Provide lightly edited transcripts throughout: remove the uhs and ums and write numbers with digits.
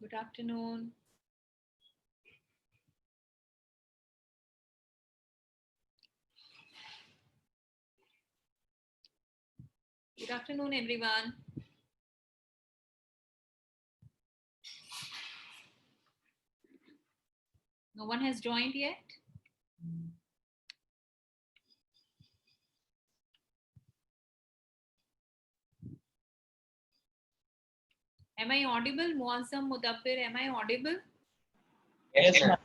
Good afternoon. Good afternoon, everyone. No one has joined yet? Am I audible? Muazzam Mudabbir, am I audible? Yes, ma'am.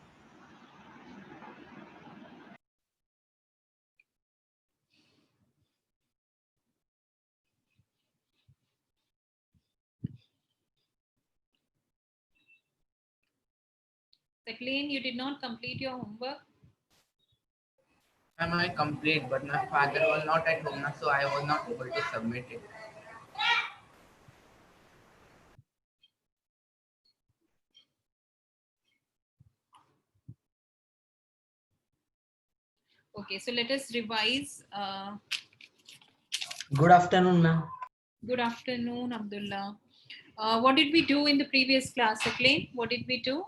Sakleen, you did not complete your homework? Ma'am, I complete, but my father was not at home, so I was not able to submit it. Okay, so let us revise. Good afternoon, ma'am. Good afternoon, Abdullah. What did we do in the previous class, Sakleen? What did we do?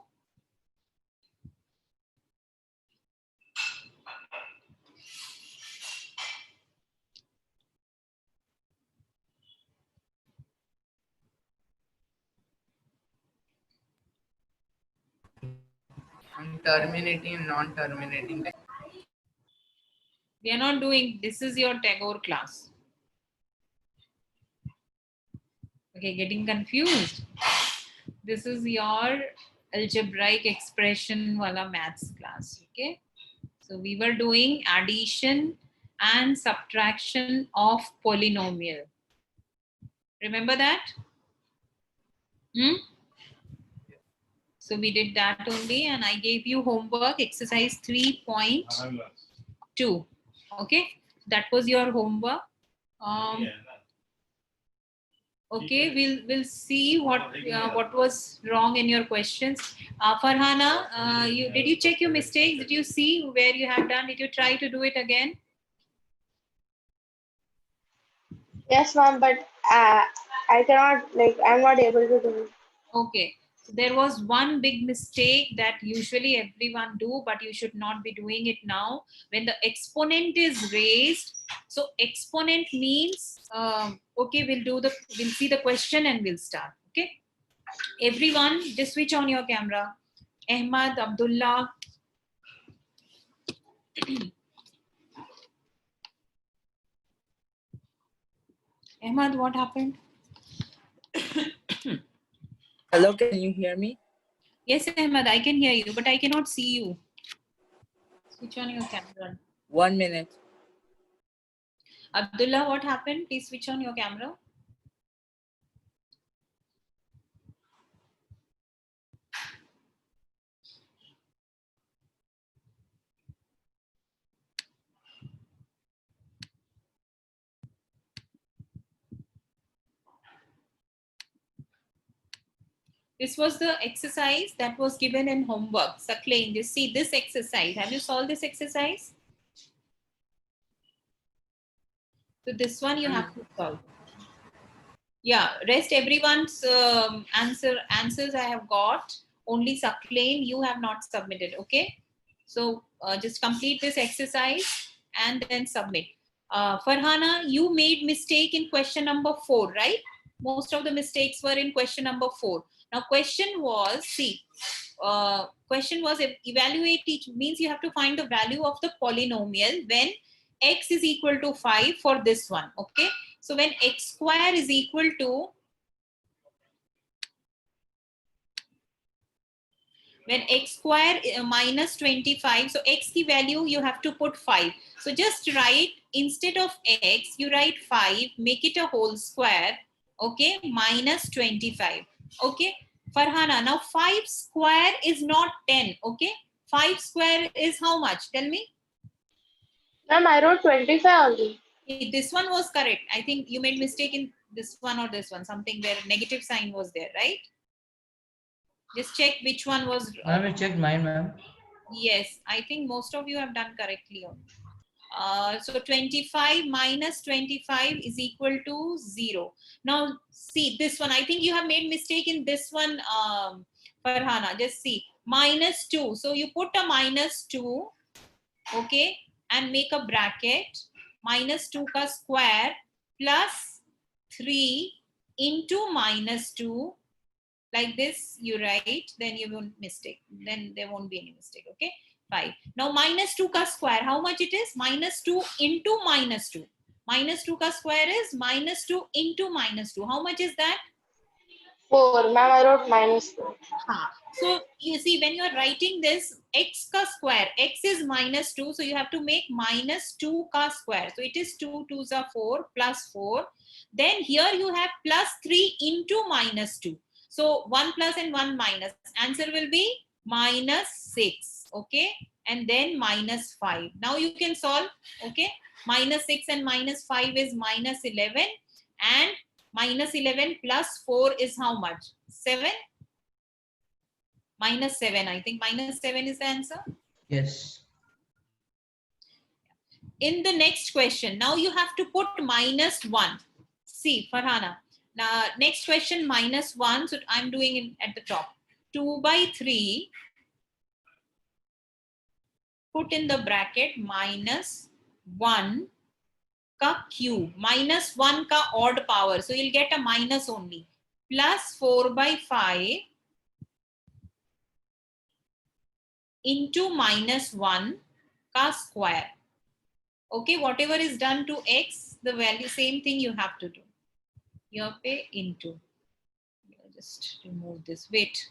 I'm terminating and non-terminating. We are not doing, this is your Tagore class. Okay, getting confused. This is your algebraic expression wala maths class. Okay, so we were doing addition and subtraction of polynomial. Remember that? So we did that only, and I gave you homework exercise 3.2. Okay, that was your homework. Okay, we'll see what was wrong in your questions. Farhana, did you check your mistakes? Did you see where you have done? Did you try to do it again? Yes, ma'am, but I cannot, I'm not able to do it. Okay, so there was one big mistake that usually everyone do, but you should not be doing it now. When the exponent is raised, so exponent means, okay, we'll see the question and we'll start. Okay, everyone, just switch on your camera. Ahmad, Abdullah. Ahmad, what happened? Hello, can you hear me? Yes, Ahmad, I can hear you, but I cannot see you. Switch on your camera. 1 minute. Abdullah, what happened? Please switch on your camera. This was the exercise that was given in homework. Sakleen, just see this exercise. Have you solved this exercise? So this one you have to solve. Yeah, rest everyone's answers I have got. Only Sakleen, you have not submitted. Okay, so just complete this exercise and then submit. Farhana, you made mistake in question number 4, right? Most of the mistakes were in question number 4. Now question was, see, question was evaluate each, means you have to find the value of the polynomial when x is equal to 5 for this one. Okay, so when x square is equal to, when x square minus 25, so x ki value you have to put 5. So just write, instead of x, you write 5, make it a whole square, okay, minus 25. Okay, Farhana, now 5 square is not 10, okay? 5 square is how much? Tell me. Ma'am, I wrote 25 only. This one was correct. I think you made mistake in this one or this one, something where negative sign was there, right? Just check which one was. Ma'am, you checked mine, ma'am. Yes, I think most of you have done correctly. So 25 minus 25 is equal to 0. Now see this one. I think you have made mistake in this one. Farhana, just see. -2. So you put a -2, okay, and make a bracket. -2 ka square plus 3 into -2. Like this, you write, then you won't mistake. Then there won't be any mistake, okay? 5. Now -2 ka square, how much it is? -2 into -2. -2 ka square is -2 into -2. How much is that? 4. Ma'am, I wrote -4. So you see, when you are writing this, x ka square, x is -2, so you have to make -2 ka square. So it is 2 2s are 4 plus 4. Then here you have plus 3 into -2. So 1 plus and 1 minus. Answer will be -6. Okay. And then -5. Now you can solve. Okay. -6 and -5 is -11. And -11 plus 4 is how much? 7? -7. I think -7 is the answer. Yes. In the next question, now you have to put -1. See, Farhana. Now, next question, -1. So I'm doing it at the top. 2 by 3. Put in the bracket -1 ka cube. -1 ka odd power. So you'll get a minus only. Plus 4 by 5 into -1 ka square. Okay, whatever is done to x, the value, same thing you have to do. You have to pay into. Just remove this. Wait.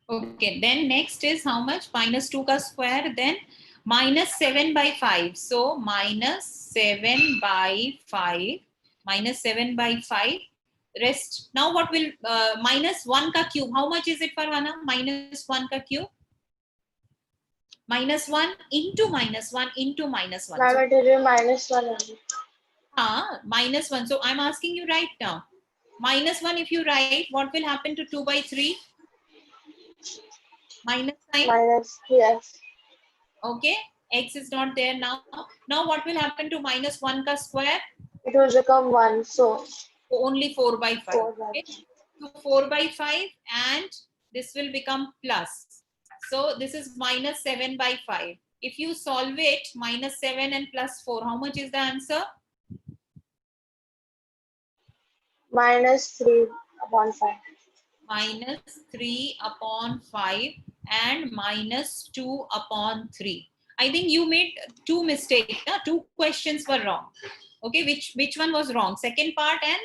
Okay, then next is how much? -2 ka square, then -7 by 5. So -7 by 5, -7 by 5. Rest. Now what will -1 ka cube? How much is it, Farhana? -1 ka cube? -1 into -1 into -1. Ma'am, I did -1 only. -1. So I'm asking you right now. -1 if you write, what will happen to 2 by 3? Minus sign. Yes. Okay. X is not there now. Now what will happen to -1 ka square? It will become 1. So Only 4 by 5. 4 by Okay. So 4 by 5 and this will become plus. So this is -7 by 5. If you solve it, -7 and plus 4, how much is the answer? -3 upon 5. -3 upon 5 and -2 upon 3. I think you made 2 mistakes. 2 questions were wrong. Okay, which one was wrong? Second part and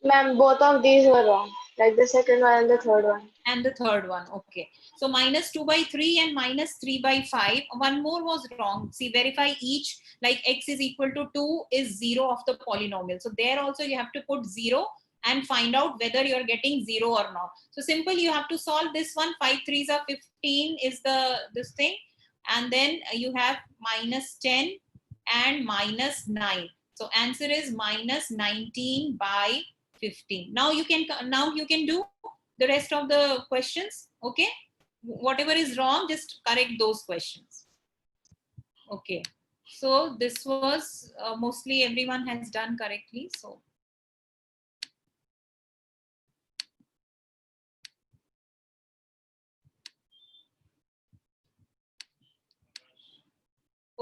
Ma'am, both of these were wrong. Like the second one and the third one. and the third one. Okay, so -2 by 3 and -3 by 5. One more was wrong. See, verify each, like x is equal to 2 is 0 of the polynomial. So there also you have to put 0 and find out whether you're getting 0 or not. So simple, you have to solve this one. 5 3s are 15 is this thing, and then you have -10 and -9. So answer is -19 by 15. Now you can do the rest of the questions. Okay, whatever is wrong, just correct those questions. Okay, so this was mostly everyone has done correctly. So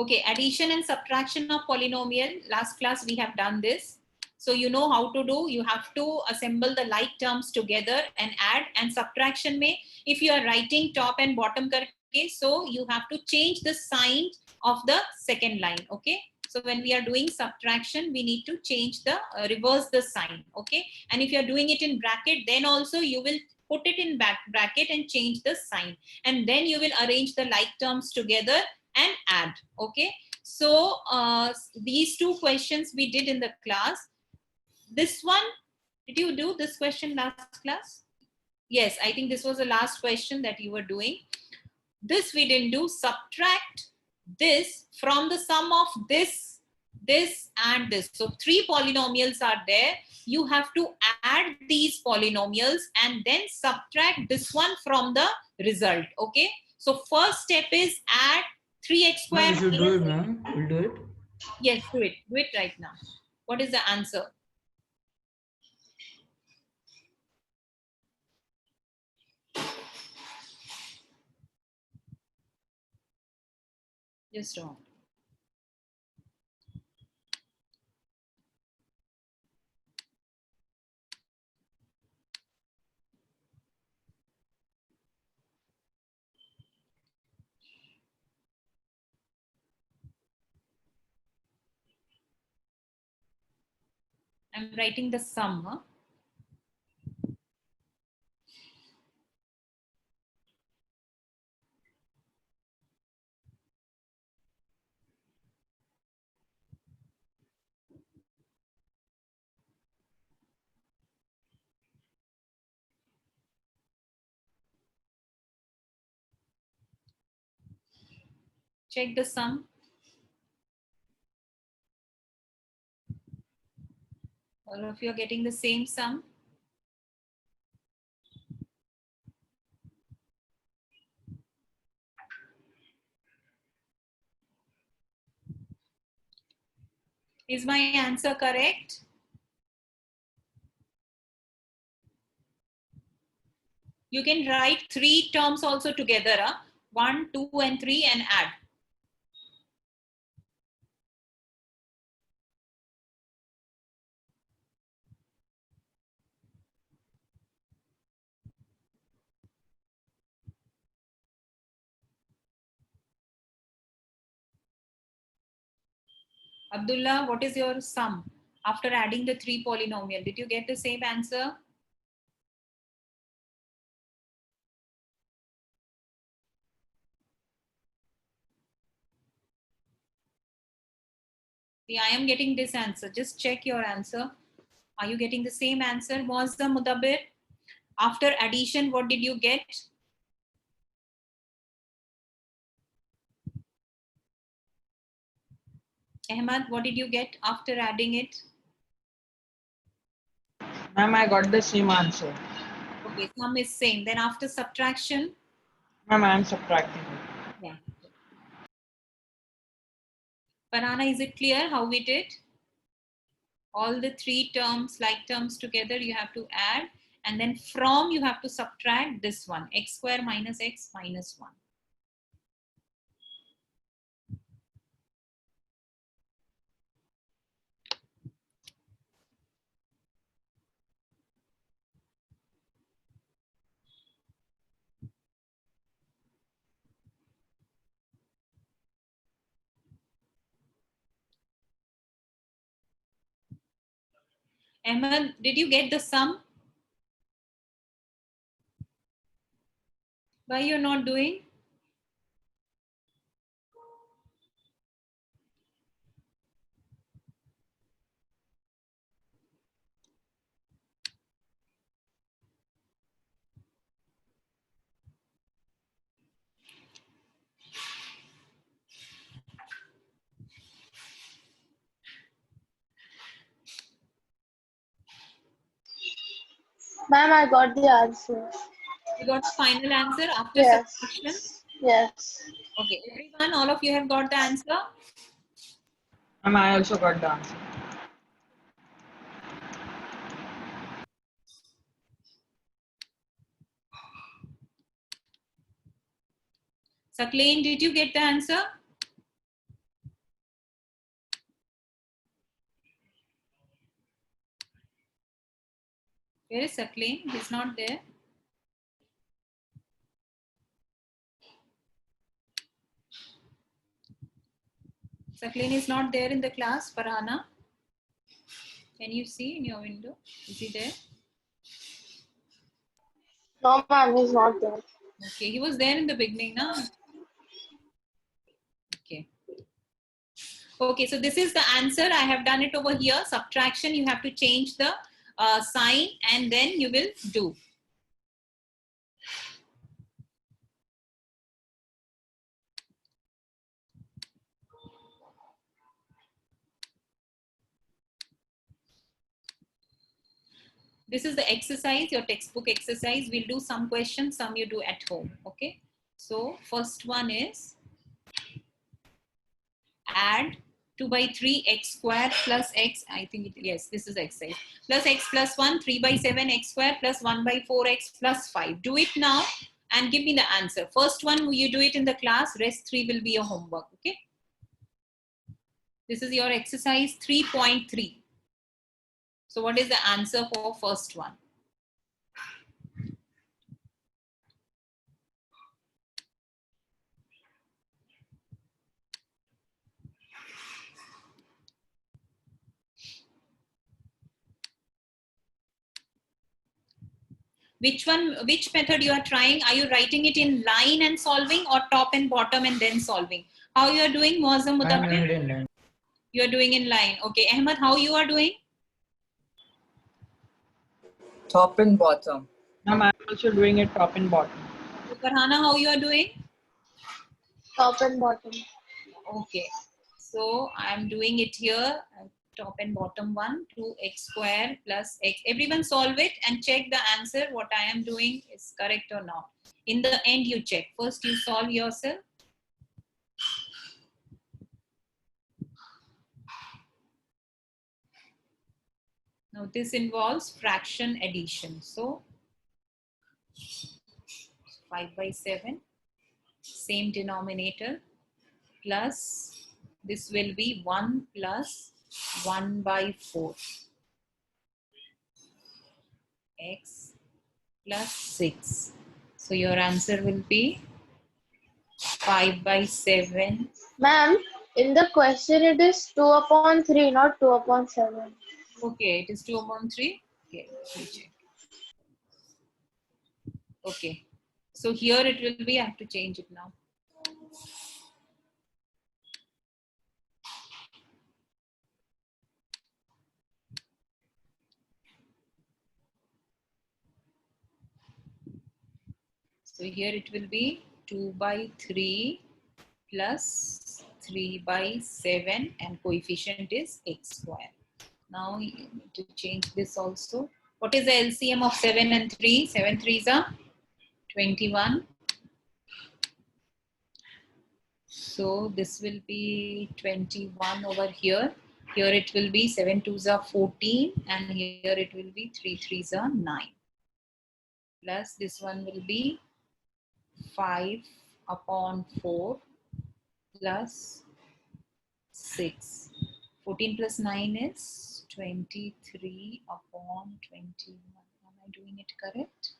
okay, addition and subtraction of polynomial. Last class we have done this. So you know how to do. You have to assemble the like terms together and add. And subtraction may, if you are writing top and bottom karke, so you have to change the sign of the second line. Okay. So when we are doing subtraction, we need to change the reverse the sign. Okay. And if you are doing it in bracket, then also you will put it in bracket and change the sign. And then you will arrange the like terms together and add. Okay. So these 2 questions we did in the class. This one, did you do this question last class? Yes, I think this was the last question that you were doing. This we didn't do. Subtract this from the sum of this this and this. So 3 polynomials are there. You have to add these polynomials and then subtract this one from the result. Okay. So first step is add 3x Ma'am, square. we should do it, ma'am. We'll do it. Yes, do it. Do it right now. What is the answer? Just wrong. I'm writing the sum. Huh? Check the sum. All of you are getting the same sum. Is my answer correct? You can write 3 terms also together. 1, 2, and 3 and add. Abdullah, what is your sum after adding the 3 polynomial? Did you get the same answer? See, I am getting this answer. Just check your answer. Are you getting the same answer? Muazzam Mudabbir? After addition, what did you get? Ahmad, what did you get after adding it? Ma'am, I got the same answer. Okay, sum is same. Then after subtraction? Ma'am, I am subtracting it. Yeah. Farhana, is it clear how we did? All the 3 terms, like terms together, you have to add. And then from, you have to subtract this one, x square minus x minus 1. Ahmed, did you get the sum? Why you're not doing? Ma'am, I got the answer. You got the final answer after Yes. subtraction? Yes. Okay, everyone, all of you have got the answer? Ma'am, I also got the answer. Sakleen, did you get the answer? Where is Sakleen? He's not there. Sakleen is not there in the class. Farhana, can you see in your window? Is he there? No, ma'am, he's not there. Okay, he was there in the beginning, na? Okay. Okay, so this is the answer. I have done it over here. Subtraction, you have to change the sign and then you will do. This is the exercise, your textbook exercise. We'll do some questions, some you do at home. Okay. So first one is add 2 by 3 x square plus x. I think yes, this is exercise. Plus x plus 1, 3 by 7 x square plus 1 by 4 x plus 5. Do it now and give me the answer. First one you do it in the class. Rest 3 will be your homework. Okay. This is your exercise 3.3. So what is the answer for first one? Which method you are trying? Are you writing it in line and solving, or top and bottom and then solving? How you are doing, Muazzam I'm Mudabbir? doing it in line. You are doing in line. Okay. Ahmed, how you are doing? Top and bottom. Ma'am, I'm also doing it top and bottom. Farhana, how you are doing? Top and bottom. Okay. So I am doing it here. Top and bottom one, 2x square plus x. Everyone solve it and check the answer. What I am doing is correct or not. In the end, you check. First, you solve yourself. Now, this involves fraction addition. So, 5 by 7, same denominator, plus this will be 1 plus 1 by 4. X plus 6. So your answer will be 5 by 7. Ma'am, in the question it is 2 upon 3, not 2 upon 7. Okay, it is 2 upon 3. Okay, let me check. Okay, so here it will be, I have to change it now. So here it will be 2 by 3 plus 3 by 7 and coefficient is x square. Now you need to change this also. What is the LCM of 7 and 3? 7 3s are 21. So this will be 21 over here. Here it will be 7 2s are 14 and here it will be 3 3s are 9. Plus this one will be 5 upon 4 plus 6. 14 plus 9 is 23 upon 21. Am I doing it correct?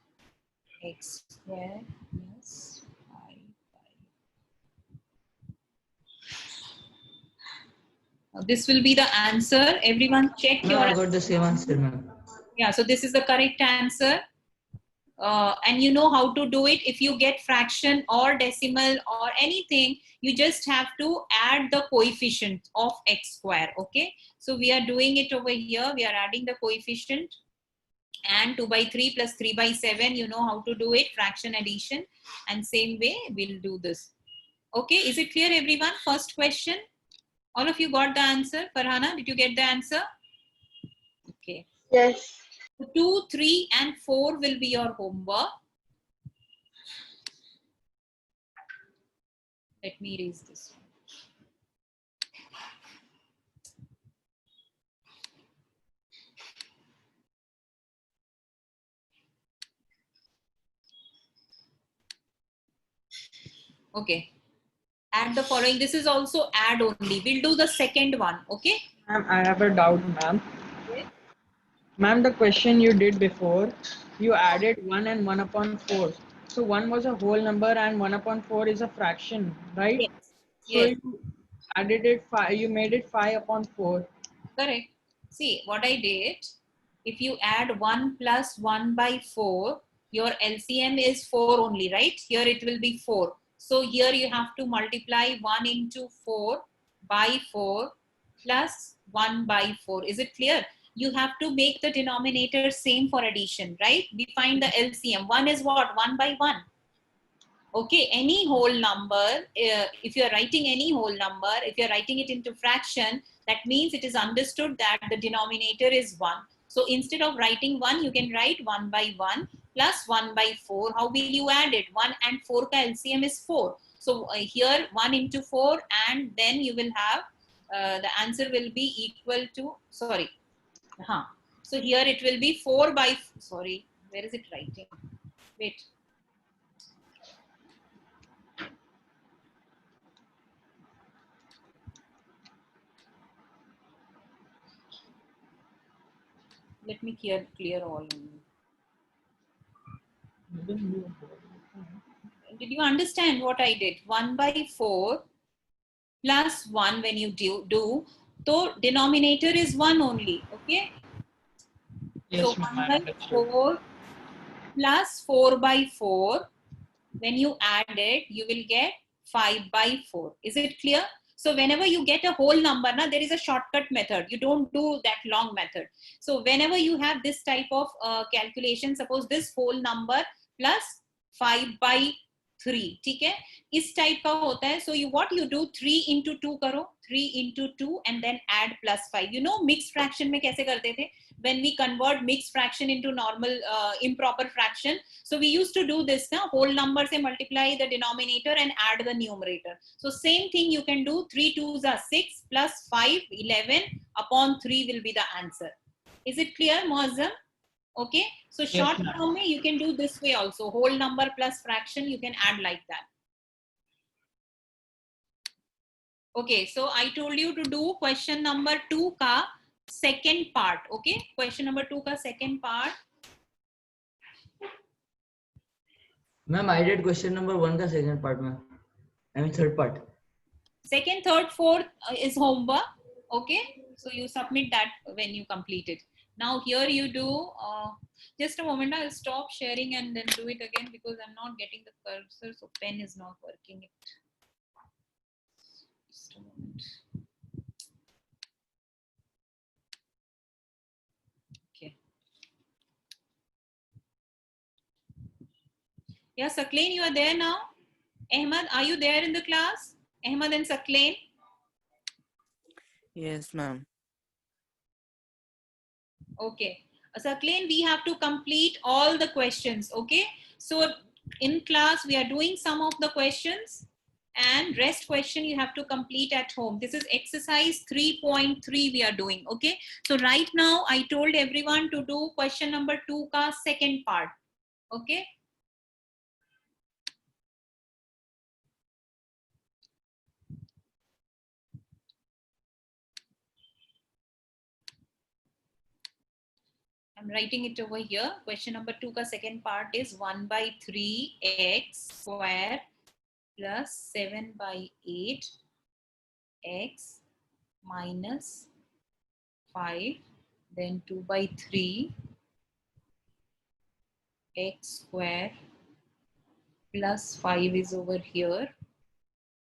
X square plus 5 by. Now this will be the answer. Everyone check No, your. I got the same answer, ma'am. Yeah, so this is the correct answer. And you know how to do it. If you get fraction or decimal or anything, you just have to add the coefficient of x square. Okay, so we are doing it over here. We are adding the coefficient, and 2 by 3 plus 3 by 7, you know how to do it, fraction addition, and same way we'll do this. Okay, is it clear everyone? First question, all of you got the answer? Farhana, did you get the answer? Okay. Yes. 2, 3 and 4 will be your homework. Let me erase this one. Okay. Add the following. This is also add only. We'll do the second one. Okay. Ma'am, I have a doubt, ma'am. Okay. Ma'am, the question you did before, you added 1 and 1 upon 4. So 1 was a whole number and 1 upon 4 is a fraction, right? Yes. So Yes. you added it 5, you made it 5 upon 4. Correct. See what I did. If you add 1 plus 1 by 4, your LCM is 4 only, right? Here it will be 4. So here you have to multiply 1 into 4 by 4 plus 1 by 4. Is it clear? You have to make the denominator same for addition, right? We find the LCM. 1 is what? 1 by 1. Okay, any whole number, if you're writing any whole number, if you're writing it into fraction, that means it is understood that the denominator is 1. So instead of writing 1, you can write 1 by 1 plus 1 by 4. How will you add it? 1 and 4 ka LCM is 4. So here 1 into 4, and then you will have the answer will be equal to, sorry. So here it will be 4 by, sorry, where is it writing? Wait. Let me clear all. Did you understand what I did? 1 by 4 plus 1 when you do, so denominator is 1 only, okay? Yes, So ma'am, 1 I by understood. 4 plus 4 by 4, when you add it, you will get 5 by 4. Is it clear? So whenever you get a whole number, there is a shortcut method. You don't do that long method. So whenever you have this type of calculation, suppose this whole number plus 5 by 3, ठीक है? इस type का होता है. So what you do, 3 into 2 करो, 3 into 2 and then add plus 5. You know mixed fraction में कैसे करते थे? When we convert mixed fraction into normal improper fraction, so we used to do this, whole number se multiply the denominator and add the numerator. So same thing you can do, 3 2s are 6 plus 5, 11 upon 3 will be the answer. Is it clear, Muazzam? Okay, so short form mein you can do this way also, whole number plus fraction you can add like that. Okay, so I told you to do question number 2 ka second part. Okay, question number 2 ka second part. Ma'am, I did question number 1 ka second part, ma'am. I mean third part. Second, third, fourth is homework. Okay, so you submit that when you complete it. Now here you do, just a moment, I'll stop sharing and then do it again because I'm not getting the cursor, so pen is not working. Just a moment. Okay. Yeah, Saklain, you are there now? Ahmad, are you there in the class? Ahmad and Saklain? Yes, ma'am. Okay. Saklain, we have to complete all the questions. Okay. So in class, we are doing some of the questions and rest question you have to complete at home. This is exercise 3.3 we are doing. Okay. So right now, I told everyone to do question number 2 ka second part. Okay. I'm writing it over here. Question number 2 ka second part is 1 by 3 x square plus 7 by 8 x minus 5, then 2 by 3 x square plus 5 is over here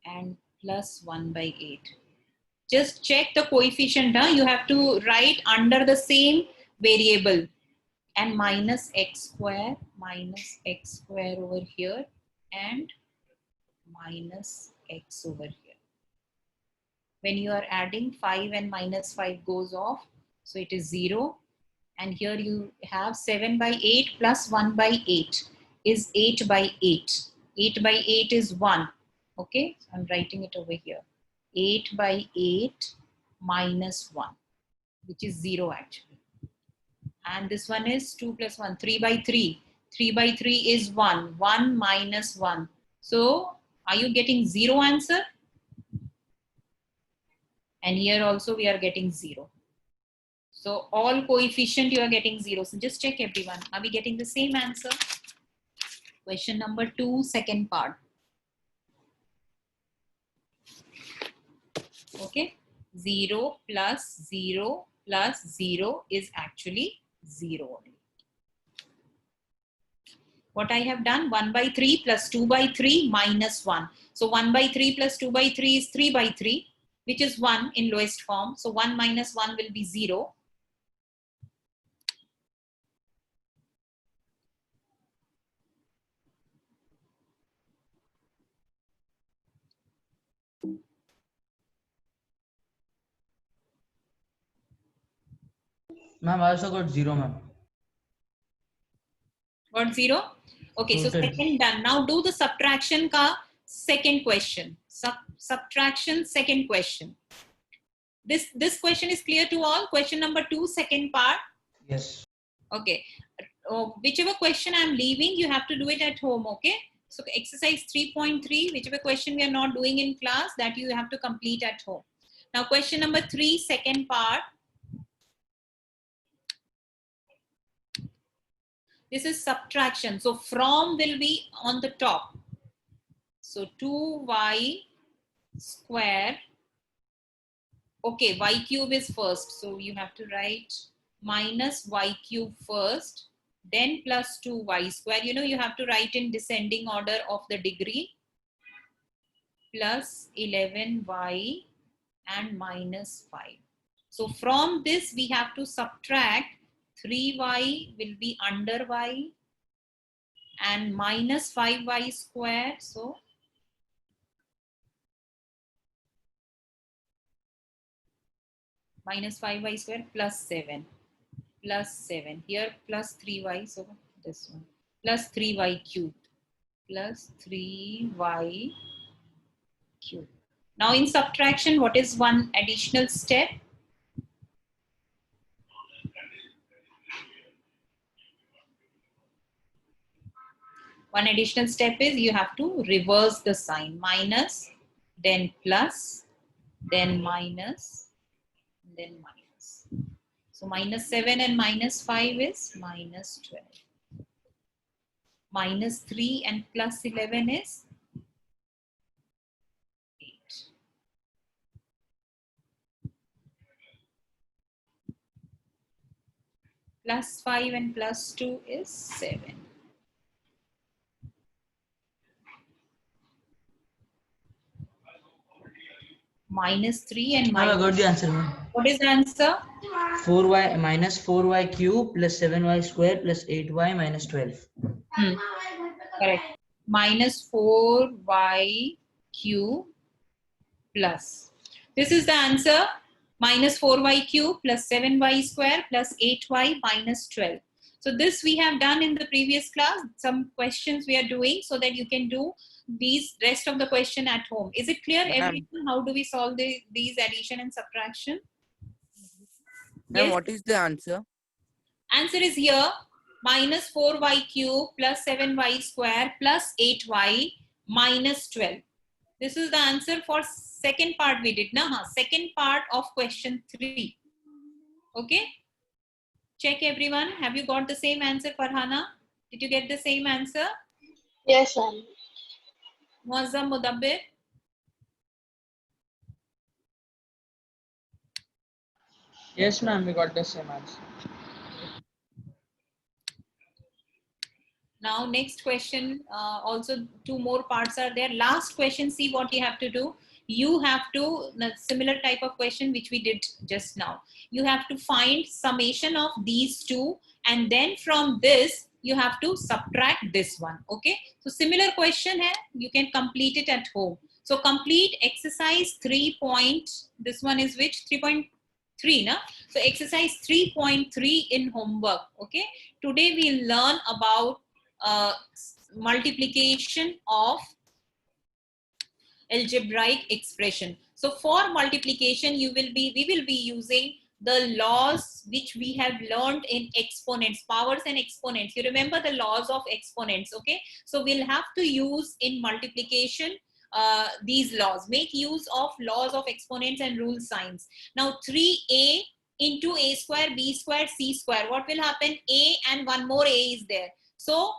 and plus 1 by 8. Just check the coefficient. You have to write under the same variable, and minus x square over here and minus x over here. When you are adding, 5 and minus 5 goes off, so it is 0. And here you have 7 by 8 plus 1 by 8 is 8 by 8. 8 by 8 is 1. Okay, so I'm writing it over here. 8 by 8 minus 1, which is 0 actually. And this one is 2 plus 1, 3 by 3. 3 by 3 is 1. 1 minus 1. So are you getting 0 answer? And here also we are getting 0. So all coefficient you are getting 0. So just check everyone. Are we getting the same answer? Question number 2, second part. Okay. 0 plus 0 plus 0 is actually 0 only. What I have done, 1 by 3 plus 2 by 3 minus 1. So 1 by 3 plus 2 by 3 is 3 by 3, which is 1 in lowest form. So 1 minus 1 will be 0. Ma'am, I also got 0, ma'am. Got 0? Okay, so Total. second done. Now do the subtraction ka second question. Subtraction second question. This question is clear to all. Question number 2, second part. Yes. Okay. Whichever question I'm leaving, you have to do it at home. Okay. So exercise 3.3, whichever question we are not doing in class, that you have to complete at home. Now question number 3, second part. This is subtraction. So from will be on the top. So 2y square. Okay, y cube is first. So you have to write minus y cube first, then plus 2y square. You know, you have to write in descending order of the degree, plus 11y and minus 5. So from this, we have to subtract 3y will be under y and minus 5y square. So minus 5y square plus 7. Plus 7. Here plus 3y. So this one. Plus 3y cubed. Plus 3y cubed. Now in subtraction, what is one additional step? One additional step is you have to reverse the sign. Minus, then plus, then minus, then minus. So minus 7 and minus 5 is minus 12. Minus 3 and plus 11 is 8. Plus 5 and plus 2 is 7. Minus 3 and Ma'am, I got minus. the answer, ma'am. What is the answer? 4y minus 4y cube plus 7y square plus 8y minus 12. Correct. Minus 4y cube plus. This is the answer. Minus 4y cube plus 7y square plus 8y minus 12. So this we have done in the previous class. Some questions we are doing so that you can do these rest of the question at home. Is it clear, everyone? How do we solve these addition and subtraction? Ma'am, Yes? what is the answer? Answer is here. Minus 4y cube plus 7y square plus 8y minus 12. This is the answer for second part we did. Second part of question 3. Okay. Check everyone. Have you got the same answer, Farhana? Did you get the same answer? Yes, ma'am. Muazzam Mudabbir? Yes, ma'am, we got the same answer. Now next question, also 2 more parts are there. Last question, see what you have to do. You have to, similar type of question which we did just now. You have to find summation of these two, and then from this, you have to subtract this one, okay? So similar question hai, you can complete it at home. So complete exercise 3 point, this one is which? 3.3, na? So exercise 3.3 in homework, okay? Today we'll learn about multiplication of algebraic expression. So for multiplication, we will be using the laws which we have learned in exponents, powers and exponents. You remember the laws of exponents, okay? So we'll have to use in multiplication these laws. Make use of laws of exponents and rule signs. Now 3a into a square, b square, c square. What will happen? A and one more a is there. So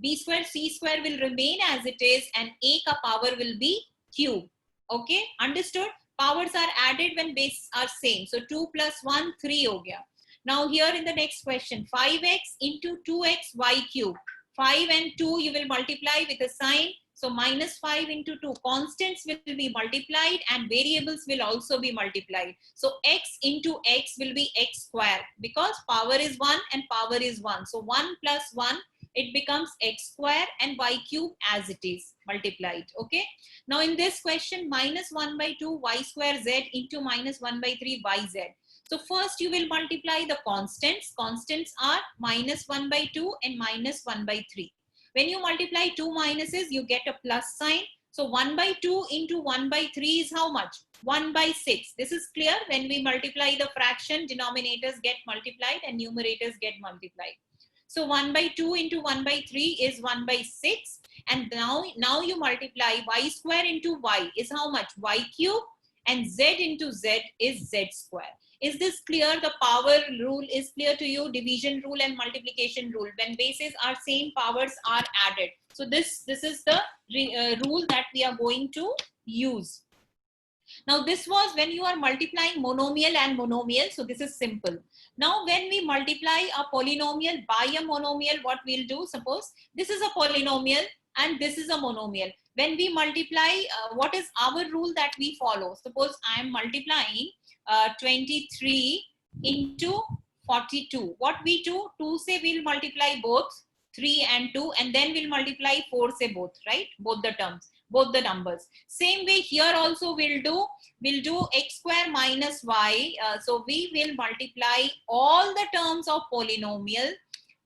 b square, c square will remain as it is, and a ka power will be cube. Okay, understood? Powers are added when bases are same. So 2 plus 1, 3 ho gaya. Now here in the next question, 5x into 2x y cube. 5 and 2 you will multiply with a sign. So minus 5 into 2. Constants will be multiplied and variables will also be multiplied. So x into x will be x square, because power is 1 and power is 1. So 1 plus 1 it becomes x square and y cube as it is multiplied. Okay. Now in this question, minus 1 by 2 y square z into minus 1 by 3 yz. So first you will multiply the constants. Constants are minus 1 by 2 and minus 1 by 3. When you multiply two minuses, you get a plus sign. So 1 by 2 into 1 by 3 is how much? 1 by 6. This is clear. When we multiply the fraction, denominators get multiplied and numerators get multiplied. So 1 by 2 into 1 by 3 is 1 by 6. And now you multiply y square into y is how much? Y cube, and z into z is z square. Is this clear? The power rule is clear to you. Division rule and multiplication rule. When bases are same, powers are added. So this is the rule that we are going to use. Now this was when you are multiplying monomial and monomial. So this is simple. Now when we multiply a polynomial by a monomial, what we'll do, suppose this is a polynomial and this is a monomial. When we multiply, what is our rule that we follow? Suppose I am multiplying 23 into 42. What we do, 2 say we'll multiply both 3 and 2, and then we'll multiply 4 say both, right? Both the terms, both the numbers. Same way here also we'll do x square minus y. So we will multiply all the terms of polynomial.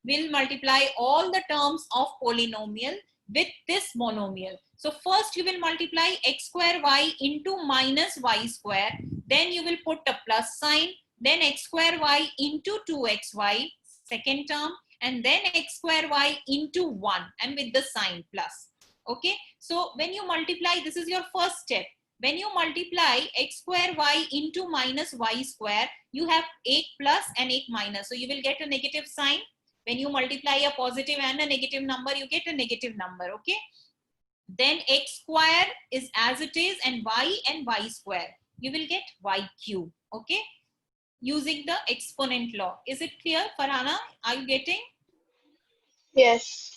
We'll multiply all the terms of polynomial with this monomial. So first you will multiply x square y into minus y square. Then you will put a plus sign. Then x square y into 2xy, second term. And then x square y into 1 and with the sign plus. Okay. So when you multiply, this is your first step. When you multiply x square y into minus y square, you have 8 plus and 8 minus. So you will get a negative sign. When you multiply a positive and a negative number, you get a negative number. Okay. Then x square is as it is, and y square. You will get y cube. Okay. Using the exponent law. Is it clear, Farhana? Are you getting? Yes.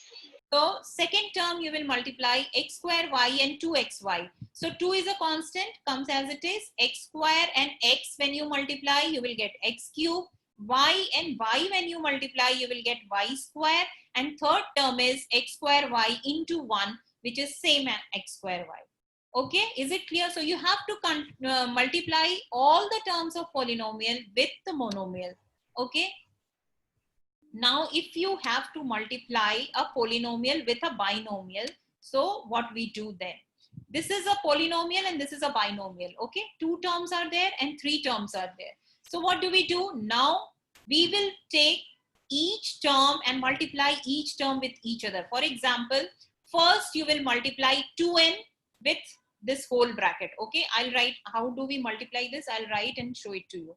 So second term you will multiply x square y and 2xy. So 2 is a constant, comes as it is. X square and x when you multiply, you will get x cube. Y and y when you multiply, you will get y square. And third term is x square y into 1, which is same as x square y. Okay, is it clear? So you have to multiply all the terms of polynomial with the monomial. Okay. Now, if you have to multiply a polynomial with a binomial, so what we do then? This is a polynomial and this is a binomial. Okay, 2 terms are there and 3 terms are there. So what do? Now we will take each term and multiply each term with each other. For example, first you will multiply 2n with this whole bracket. Okay, I'll write, how do we multiply this? I'll write and show it to you.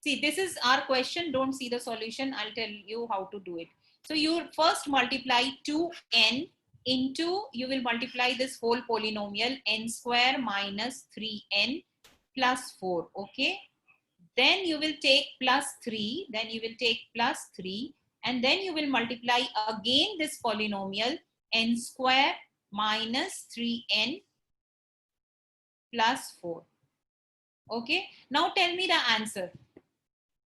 See, this is our question. Don't see the solution. I'll tell you how to do it. So you first multiply 2n into, you will multiply this whole polynomial, n square minus 3n plus 4. Okay. Then you will take plus 3. Then you will take plus 3. And then you will multiply again this polynomial, n square minus 3n plus 4. Okay. Now tell me the answer.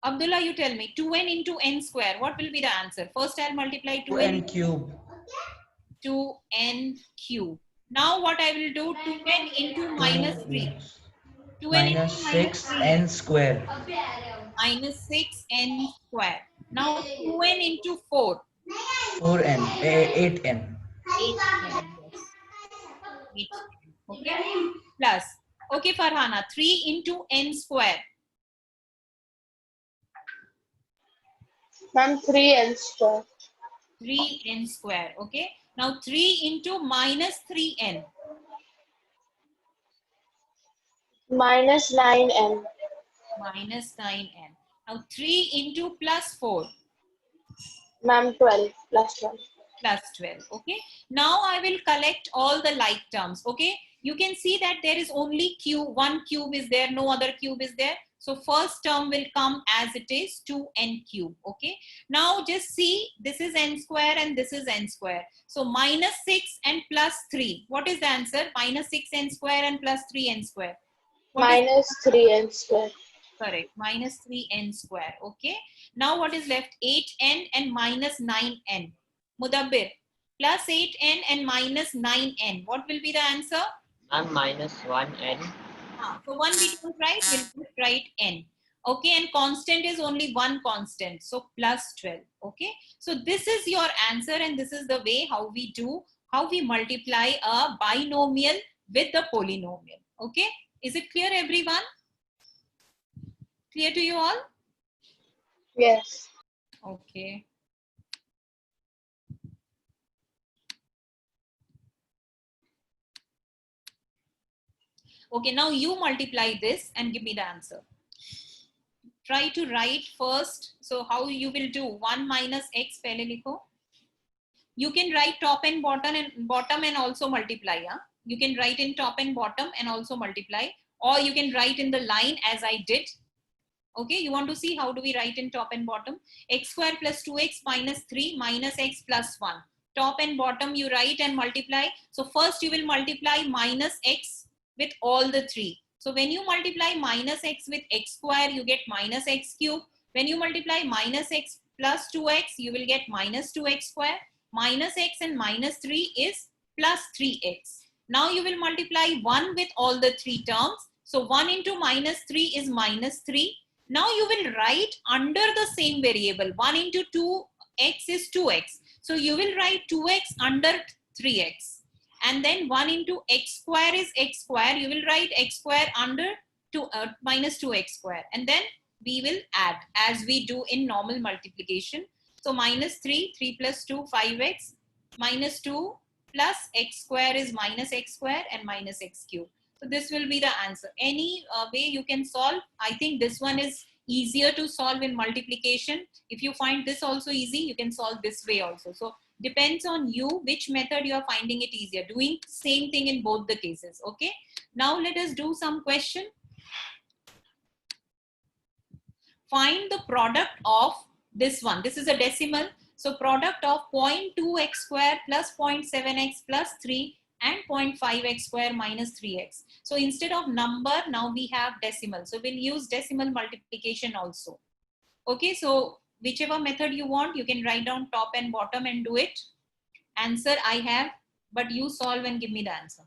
Abdullah, you tell me. 2n into n square. What will be the answer? First, I'll multiply 2n cube. 2n cube. Now what I will do? 2n into minus 3. 2n Minus into 6n square. minus 6n square. Now 2n into 4. 4n. 8n. 8n. Yes. 8n. Okay. Plus. Okay, Farhana. 3 into n square. Ma'am, 3n square. 3n square. Okay. Now 3 into minus 3n. Minus 9n. Minus 9n. Now 3 into plus 4. Ma'am, 12. Plus 12. Plus 12. Okay. Now I will collect all the like terms. Okay. You can see that there is only cube. One cube is there. No other cube is there. So first term will come as it is, 2n cube. Okay. Now just see, this is n square and this is n square. So minus 6 and plus 3. What is the answer? Minus 6n square and plus 3n square. What is Minus 3n square. Correct. Minus 3n square. Okay. Now what is left? 8n and minus 9n. Mudabbir. Plus 8n and minus 9n. What will be the answer? And minus 1n. So 1 we don't write, we'll just write n. Okay, and constant is only one constant. So plus 12. Okay. So this is your answer, and this is the way how we multiply a binomial with the polynomial. Okay. Is it clear, everyone? Clear to you all? Yes. Okay. Okay, now you multiply this and give me the answer. Try to write first. So how you will do? 1 minus x pehle likho. You can write top and bottom and also multiply. Huh? You can write in top and bottom and also multiply, or you can write in the line as I did. Okay, you want to see how do we write in top and bottom? X square plus 2x minus 3 minus x plus 1. Top and bottom you write and multiply. So first you will multiply minus x with all the three. So when you multiply minus x with x square, you get minus x cube. When you multiply minus x plus 2x, you will get minus 2x square. Minus x and minus 3 is plus 3x. Now you will multiply 1 with all the three terms. So 1 into minus 3 is minus 3. Now you will write under the same variable. 1 into 2x is 2x. So you will write 2x under 3x. And then 1 into x square is x square. You will write x square under minus 2x square. And then we will add as we do in normal multiplication. So minus 3, 3 plus 2, 5x. Minus 2 plus x square is minus x square and minus x cube. So this will be the answer. Any way you can solve. I think this one is easier to solve in multiplication. If you find this also easy, you can solve this way also. So depends on you which method you are finding it easier. Doing same thing in both the cases. Okay. Now let us do some question. Find the product of this one. This is a decimal. So product of 0.2x square plus 0.7x plus 3 and 0.5x square minus 3x. So instead of number, now we have decimal. So we'll use decimal multiplication also. Okay, so whichever method you want, you can write down top and bottom and do it. Answer I have, but you solve and give me the answer.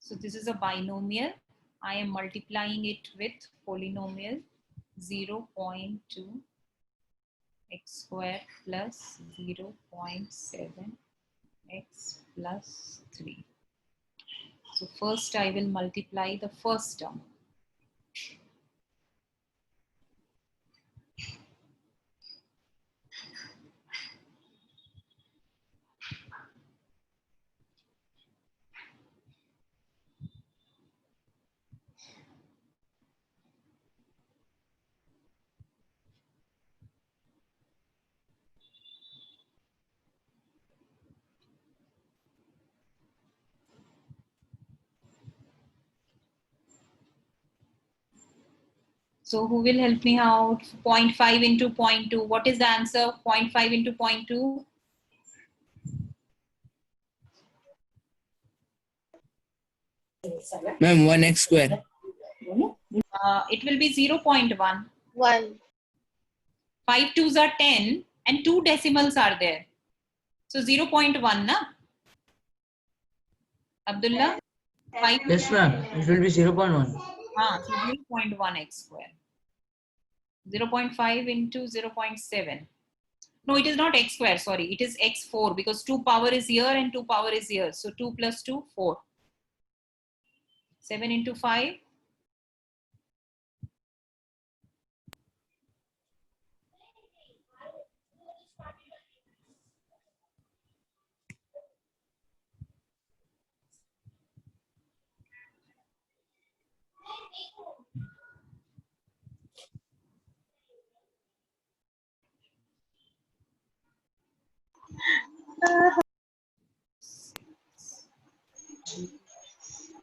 So this is a binomial. I am multiplying it with polynomial 0.2 x square plus 0.7 x plus 3. So first I will multiply the first term. So who will help me out? 0.5 into 0.2. What is the answer? 0.5 into 0.2. Ma'am, 1x square. It will be 0.1. 1. 5 twos are 10 and 2 decimals are there. So 0.1, na? Abdullah? 5. Yes, ma'am. It will be 0.1. So 0.1 x square. 0.5 into 0.7. No, it is not x square, sorry. It is x4 because 2 power is here and 2 power is here. So 2 plus 2, 4. 7 into 5.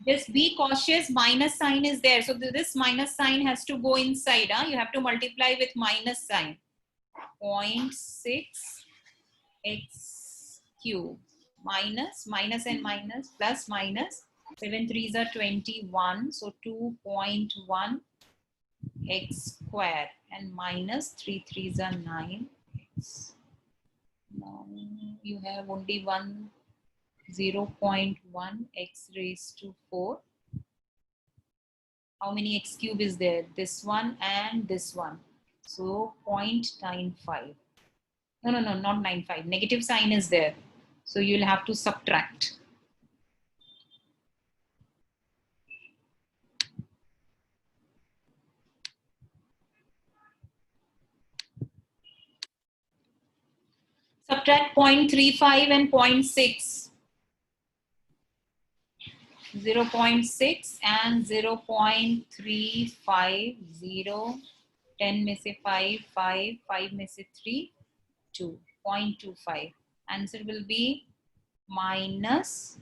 Just be cautious, minus sign is there. So this minus sign has to go inside. You have to multiply with minus sign. 0.6 x cube minus and minus plus minus 7 3s are 21, so 2.1 x square and minus 3 3s are 9 x. Now you have only 0.1 x raised to 4. How many x cube is there? This one and this one. So 0.95. No, not 95. Negative sign is there. So you'll have to subtract. Subtract 0.35 and 0.6. 0.6 and 0.35. 0, 10 में से 5, 5 में से 3, 2, 0.25. Answer will be minus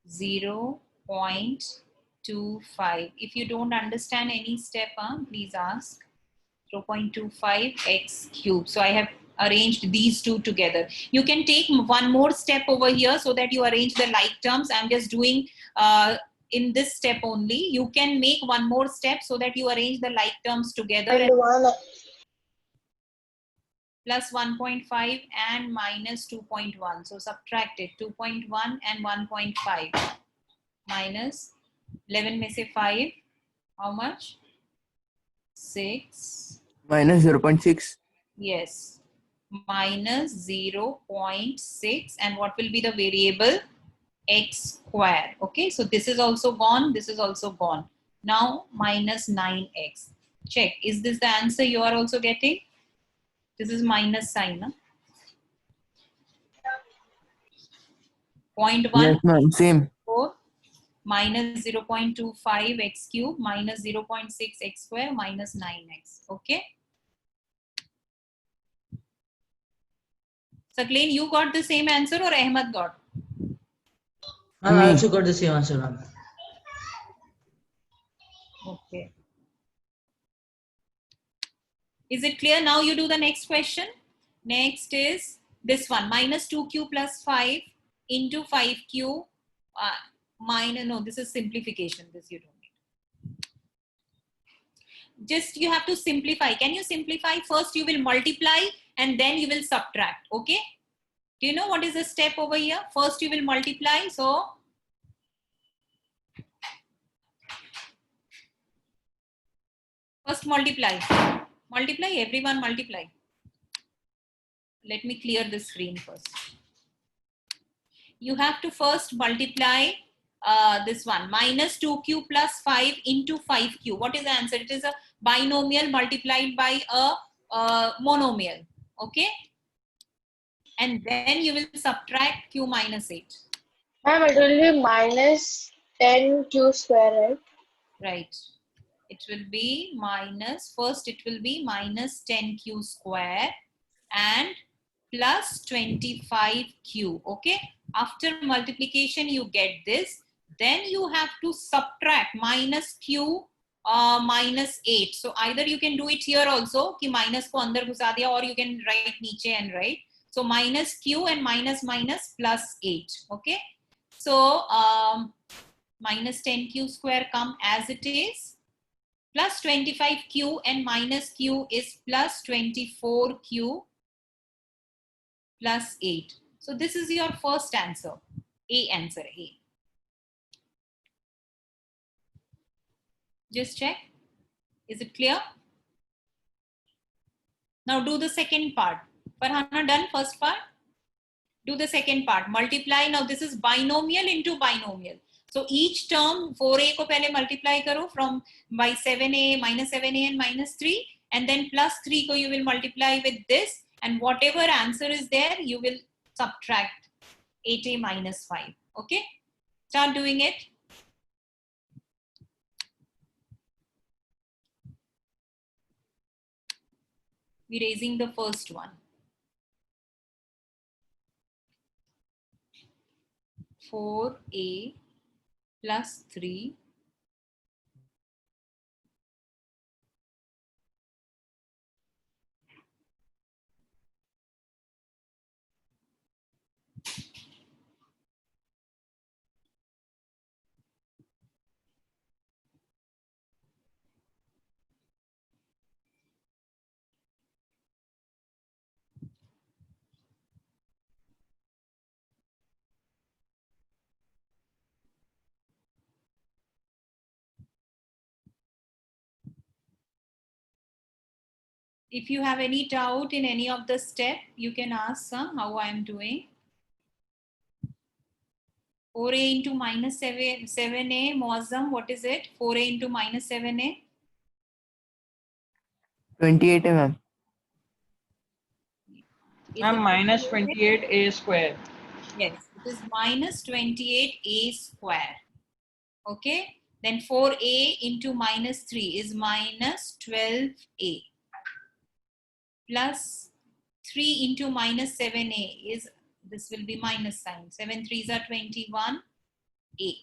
0.25. If you don't understand any step, please ask. 0.25 x cube. So I have arranged these two together. You can take one more step over here so that you arrange the like terms. I'm just doing in this step only. You can make one more step so that you arrange the like terms together. And one. Plus 1.5 and minus 2.1. So subtract it. 2.1 and 1.5 minus 11 में से 5. How much? 6. Minus 0.6. Yes. Minus 0.6. And what will be the variable? X square. Okay. So this is also gone. This is also gone. Now minus 9x. Check. Is this the answer you are also getting? This is minus sign. Huh? 0.1. Yes, ma'am. Same. 4 minus 0.25 x cube minus 0.6 x square minus 9x. Okay. Sakleen, you got the same answer or Ahmed got? Ma'am, I also got the same answer, ma'am. Okay. Is it clear? Now you do the next question. Next is this one. Minus 2q plus 5 into 5q. Minus, no, this is simplification. This you don't need. Just you have to simplify. Can you simplify? First you will multiply and then you will subtract. Okay. Do you know what is the step over here? First you will multiply. So first multiply. Multiply, everyone multiply. Let me clear the screen first. You have to first multiply this one. Minus 2q plus 5 into 5q. What is the answer? It is a binomial multiplied by a monomial. Okay. And then you will subtract q minus 8. Ma'am, it will be minus 10q square, right? Right. It will be minus, first it will be minus 10q square and plus 25q. Okay. After multiplication, you get this. Then you have to subtract minus q minus 8. So either you can do it here also, ki minus ko andar ghusa diya, or you can write niche and write. So minus q and minus minus plus 8. Okay. So minus 10q square come as it is. Plus 25q and minus q is plus 24q plus 8. So this is your first answer. A answer, A. Just check. Is it clear? Now do the second part. Farhana done first part? Do the second part. Multiply. Now this is binomial into binomial. So each term 4a ko pehle multiply karo from by 7a, minus 7a and minus 3. And then plus 3 ko you will multiply with this. And whatever answer is there, you will subtract 8a minus 5. Okay? Start doing it. We're raising the first one. 4a plus 3 If you have any doubt in any of the step, you can ask how I am doing. 4a into minus 7a, Muazzam, what is it? 4a into minus 7a? 28 ma'am. Is Ma'am, it minus 28? 28a square. Yes, it is minus 28a square. Okay, then 4a into minus 3 is minus 12a. Plus 3 into minus 7a is, this will be minus sign. 7 3s are 21a.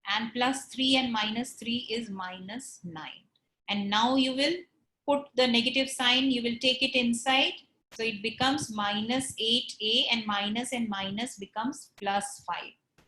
And plus 3 and minus 3 is minus 9. And now you will put the negative sign, you will take it inside. So it becomes minus 8a, and minus becomes plus 5.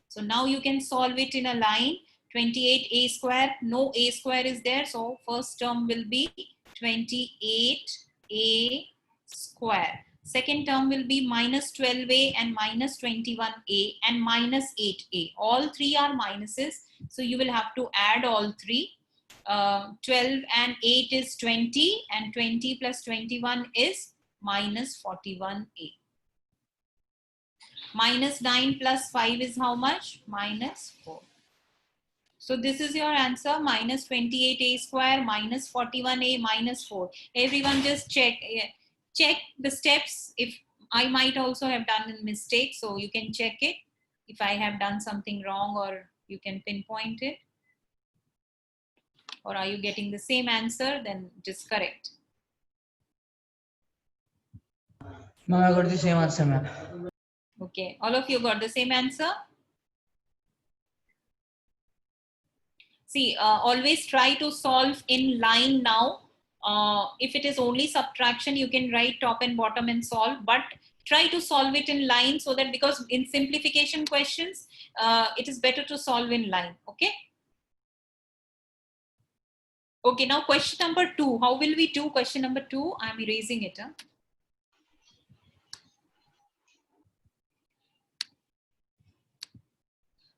So now you can solve it in a line. 28a square, no a square is there. So first term will be 28a square. Second term will be minus 12a and minus 21a and minus 8a. All three are minuses. So you will have to add all three. 12 and 8 is 20, and 20 plus 21 is minus 41a. Minus 9 plus 5 is how much? Minus 4. So this is your answer, minus 28a square, minus 41a, minus 4. Everyone just check the steps. If I might also have done a mistake, so you can check it. If I have done something wrong, or you can pinpoint it. Or are you getting the same answer? Then just correct. Ma'am, I got the same answer, ma'am. Okay, all of you got the same answer? See, always try to solve in line now. If it is only subtraction, you can write top and bottom and solve, but try to solve it in line, so that, because in simplification questions, it is better to solve in line, okay? Okay, now question number 2. How will we do question number 2? I'm erasing it.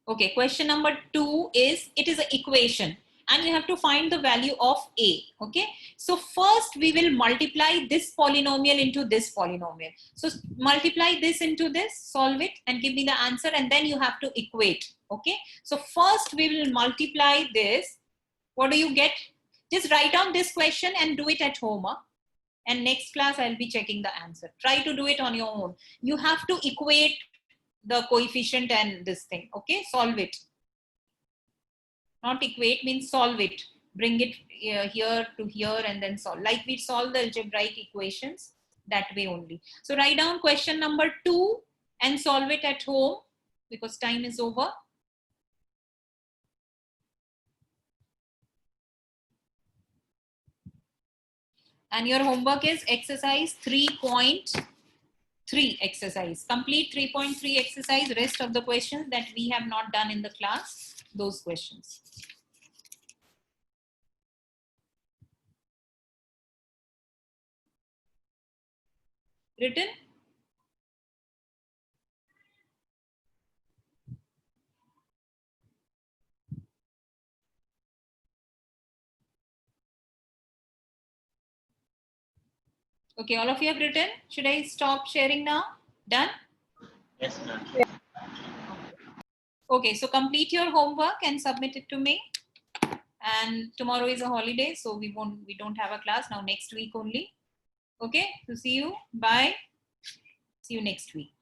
Okay, question number 2 is, it is an equation and you have to find the value of a. Okay, so first we will multiply this polynomial into this polynomial. So multiply this into this, solve it and give me the answer, and then you have to equate. Okay, so first we will multiply this. What do you get? Just write down this question and do it at home. And next class I'll be checking the answer. Try to do it on your own. You have to equate the coefficient and this thing. Okay, solve it. Not equate means solve it. Bring it here to here and then solve. Like we solve the algebraic equations, that way only. So write down question number 2 and solve it at home, because time is over. And your homework is exercise 3.3 exercise. Complete 3.3 exercise. Rest of the questions that we have not done in the class, those questions. Written? Okay, all of you have written. Should I stop sharing now? Done? Yes, ma'am. Okay, so complete your homework and submit it to me. And tomorrow is a holiday, so we don't have a class now, next week only. Okay, so see you. Bye. See you next week.